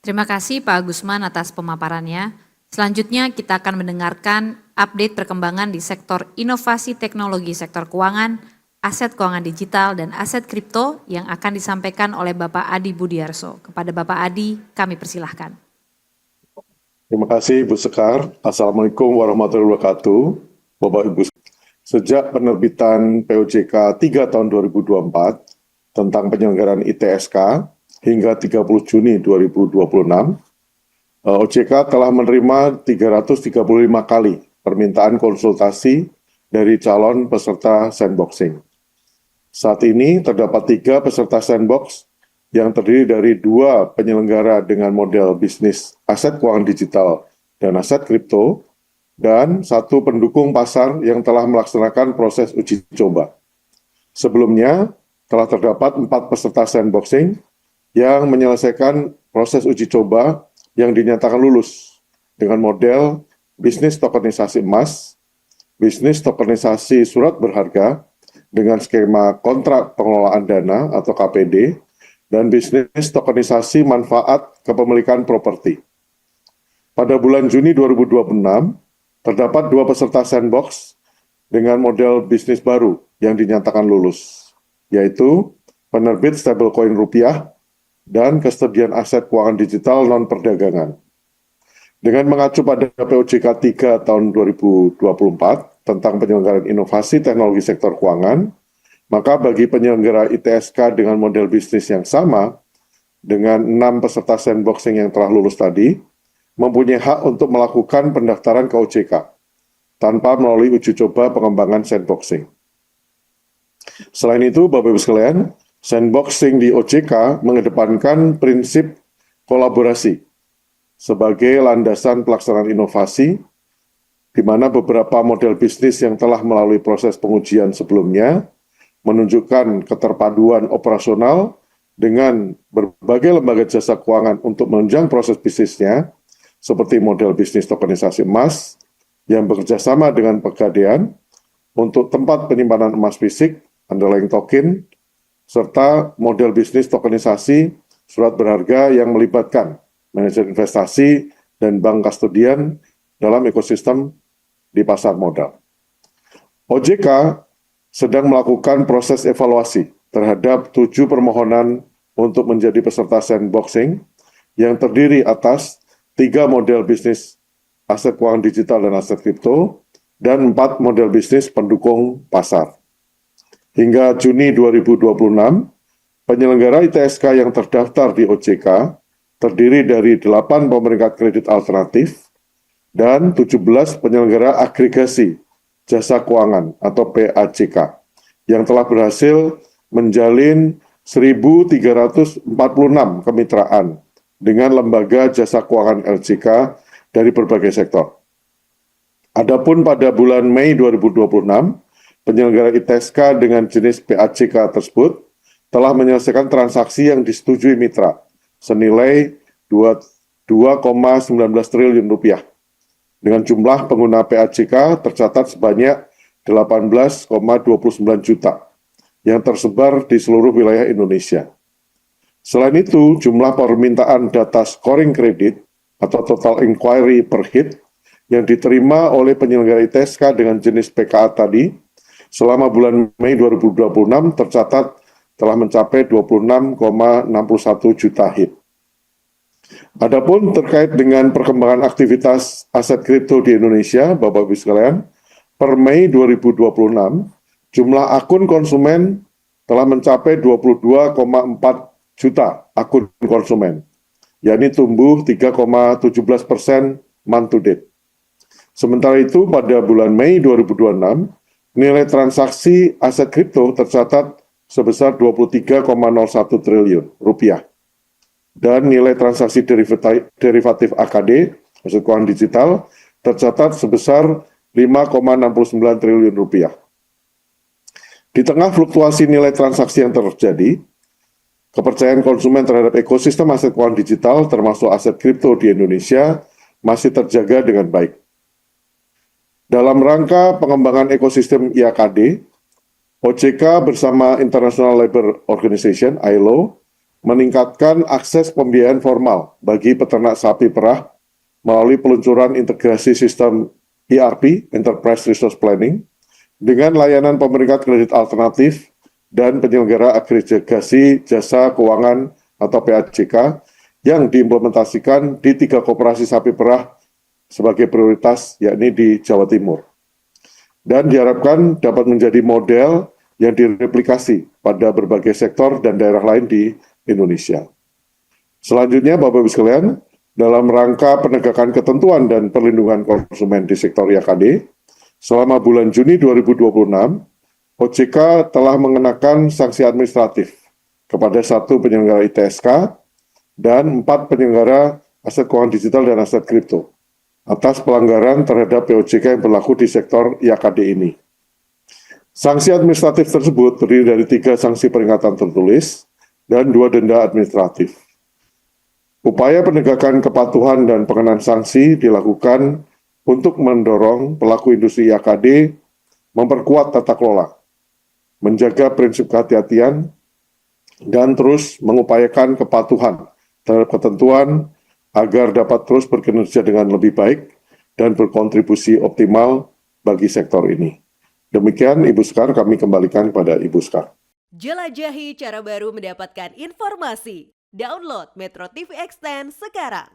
Terima kasih Pak Gusman atas pemaparannya. Selanjutnya kita akan mendengarkan update perkembangan di sektor inovasi teknologi sektor keuangan, aset keuangan digital, dan aset kripto yang akan disampaikan oleh Bapak Adi Budiarso. Kepada Bapak Adi, kami persilahkan. Terima kasih Ibu Sekar. Assalamualaikum warahmatullahi wabarakatuh. Bapak Ibu, sejak penerbitan POJK 3 tahun 2024 tentang penyelenggaraan ITSK hingga 30 Juni 2026, OJK telah menerima 335 kali permintaan konsultasi dari calon peserta sandboxing. Saat ini terdapat 3 peserta sandbox yang terdiri dari 2 penyelenggara dengan model bisnis aset keuangan digital dan aset kripto, dan 1 pendukung pasar yang telah melaksanakan proses uji coba. Sebelumnya, telah terdapat 4 peserta sandboxing yang menyelesaikan proses uji coba yang dinyatakan lulus dengan model bisnis tokenisasi emas, bisnis tokenisasi surat berharga dengan skema kontrak pengelolaan dana atau KPD, dan bisnis tokenisasi manfaat kepemilikan properti. Pada bulan Juni 2026, terdapat 2 peserta sandbox dengan model bisnis baru yang dinyatakan lulus, yaitu penerbit stablecoin rupiah dan kesediaan aset keuangan digital non-perdagangan. Dengan mengacu pada POJK 3 tahun 2024 tentang penyelenggaraan inovasi teknologi sektor keuangan, maka bagi penyelenggara ITSK dengan model bisnis yang sama, dengan 6 peserta sandboxing yang telah lulus tadi, mempunyai hak untuk melakukan pendaftaran ke OJK, tanpa melalui uji coba pengembangan sandboxing. Selain itu, Bapak Ibu sekalian, sandboxing di OJK mengedepankan prinsip kolaborasi sebagai landasan pelaksanaan inovasi, di mana beberapa model bisnis yang telah melalui proses pengujian sebelumnya menunjukkan keterpaduan operasional dengan berbagai lembaga jasa keuangan untuk menunjang proses bisnisnya, seperti model bisnis tokenisasi emas yang bekerjasama dengan Pegadaian untuk tempat penyimpanan emas fisik, underlying token, serta model bisnis tokenisasi surat berharga yang melibatkan manajer investasi dan bank kustodian dalam ekosistem di pasar modal. OJK sedang melakukan proses evaluasi terhadap 7 permohonan untuk menjadi peserta sandboxing yang terdiri atas 3 model bisnis aset keuangan digital dan aset kripto, dan 4 model bisnis pendukung pasar. Hingga Juni 2026, penyelenggara ITSK yang terdaftar di OJK terdiri dari 8 pemeringkat kredit alternatif dan 17 penyelenggara agregasi jasa keuangan atau PAJK yang telah berhasil menjalin 1.346 kemitraan dengan lembaga jasa keuangan LJK dari berbagai sektor. Adapun pada bulan Mei 2026, penyelenggara ITSK dengan jenis PAJK tersebut telah menyelesaikan transaksi yang disetujui mitra senilai 2,19 triliun rupiah. Dengan jumlah pengguna PAJK tercatat sebanyak 18,29 juta yang tersebar di seluruh wilayah Indonesia. Selain itu, jumlah permintaan data scoring kredit atau total inquiry per hit yang diterima oleh penyelenggara ITSK dengan jenis PKA tadi selama bulan Mei 2026 tercatat telah mencapai 26,61 juta hit. Adapun terkait dengan perkembangan aktivitas aset kripto di Indonesia, Bapak Ibu sekalian, per Mei 2026, jumlah akun konsumen telah mencapai 22,4 juta akun konsumen, yakni tumbuh 3,17% month to date. Sementara itu, pada bulan Mei 2026, nilai transaksi aset kripto tercatat sebesar 23,01 triliun rupiah. Dan nilai transaksi derivatif AKD, aset keuangan digital, tercatat sebesar 5,69 triliun rupiah. Di tengah fluktuasi nilai transaksi yang terjadi, kepercayaan konsumen terhadap ekosistem aset keuangan digital termasuk aset kripto di Indonesia masih terjaga dengan baik. Dalam rangka pengembangan ekosistem IAKD, OJK bersama International Labour Organization (ILO) meningkatkan akses pembiayaan formal bagi peternak sapi perah melalui peluncuran integrasi sistem ERP, Enterprise Resource Planning, dengan layanan pemeringkat kredit alternatif dan penyelenggara agregasi jasa keuangan atau PAJK yang diimplementasikan di 3 koperasi sapi perah sebagai prioritas, yakni di Jawa Timur. Dan diharapkan dapat menjadi model yang direplikasi pada berbagai sektor dan daerah lain di Indonesia. Selanjutnya, Bapak Ibu sekalian, dalam rangka penegakan ketentuan dan perlindungan konsumen di sektor YKD, selama bulan Juni 2026, OJK telah mengenakan sanksi administratif kepada 1 penyelenggara ITSK dan 4 penyelenggara aset keuangan digital dan aset kripto atas pelanggaran terhadap POJK yang berlaku di sektor YKD ini. Sanksi administratif tersebut terdiri dari 3 sanksi peringatan tertulis dan 2 denda administratif. Upaya penegakan kepatuhan dan pengenaan sanksi dilakukan untuk mendorong pelaku industri YKD memperkuat tata kelola, menjaga prinsip kehati-hatian, dan terus mengupayakan kepatuhan terhadap ketentuan agar dapat terus berkinerja dengan lebih baik dan berkontribusi optimal bagi sektor ini. Demikian Ibu Sekar, kami kembalikan kepada Ibu Sekar. Jelajahi cara baru mendapatkan informasi. Download Metro TV Extend sekarang.